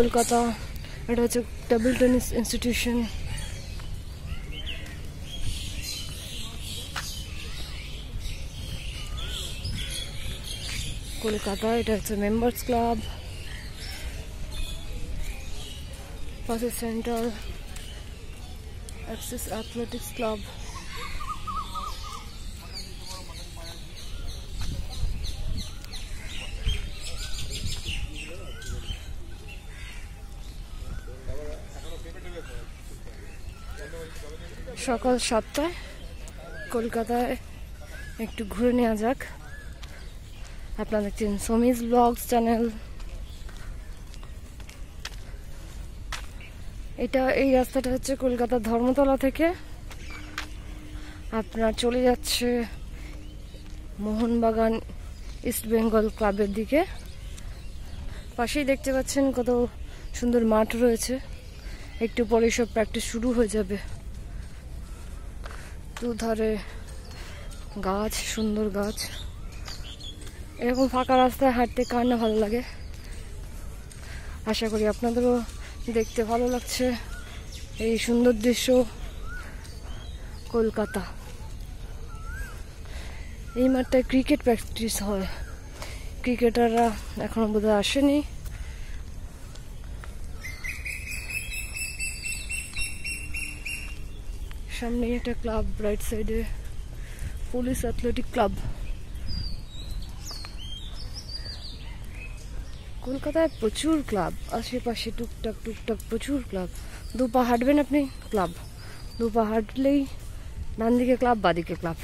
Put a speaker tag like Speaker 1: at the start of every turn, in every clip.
Speaker 1: কলকাতা, এটা হচ্ছে table tennis institution. Kolkata, এটা হচ্ছে মেম্বার্স ক্লাব, পাশে সেন্ট্রাল অ্যাক্সিস অ্যাথলেটিক্স ক্লাব। সকাল 7টায় কলকাতায় একটু ঘুরে নেওয়া যাক। আপনারা দেখছেন সমীজ ব্লগস চ্যানেল। এই রাস্তাটা হচ্ছে কলকাতার ধর্মতলা থেকে আপনার চলে যাচ্ছে মোহনবাগান ইস্ট বেঙ্গল ক্লাবের দিকে। পাশেই দেখতে পাচ্ছেন কত সুন্দর মাঠ রয়েছে, একটু পরে সব প্র্যাকটিস শুরু হয়ে যাবে। দুধারে গাছ, সুন্দর গাছ। এরকম ফাঁকা রাস্তায় হাঁটতে কার না ভালো লাগে। আশা করি আপনাদেরও দেখতে ভালো লাগছে এই সুন্দর দৃশ্য। কলকাতা, এই মাঠটায় ক্রিকেট প্র্যাকটিস হয়। ক্রিকেটাররা এখনো বোধহয় আসেনি। সামনে একটা ক্লাব, রাইট সাইডে পুলিশ অ্যাথলেটিক ক্লাব। কলকাতায় প্রচুর ক্লাব, আশেপাশে টুকটাক টুকটাক প্রচুর ক্লাব। দু পা হাঁটবেন আপনি, ক্লাব। দু পা হাঁটলেই ডান দিকে ক্লাব, বাদিকে ক্লাব।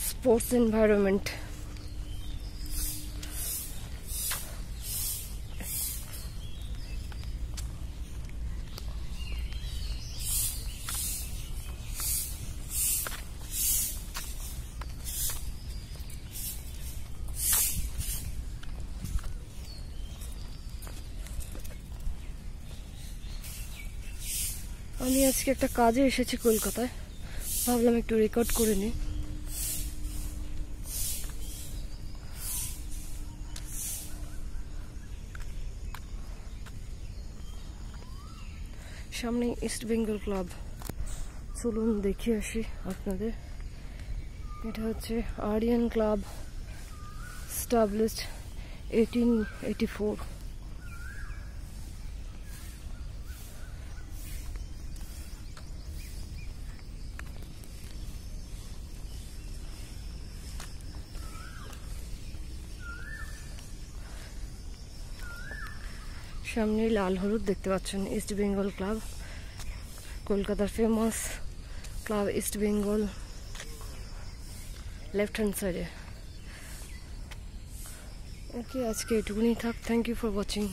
Speaker 1: Sports environment. আমি আজকে একটা কাজে এসেছি কলকাতায়, ভাবলাম একটু রেকর্ড করে নিই। সামনে ইস্ট বেঙ্গল ক্লাব, চলুন দেখে আসি আপনাদের। এটা হচ্ছে আরিয়ান ক্লাব, established 1884। সামনে লাল হলুদ দেখতে পাচ্ছেন, ইস্ট বেঙ্গল ক্লাব, কলকাতার famous club East Bengal, left hand সাইডে। ওকে, আজকে এটুকুনি থাক। Thank you for watching.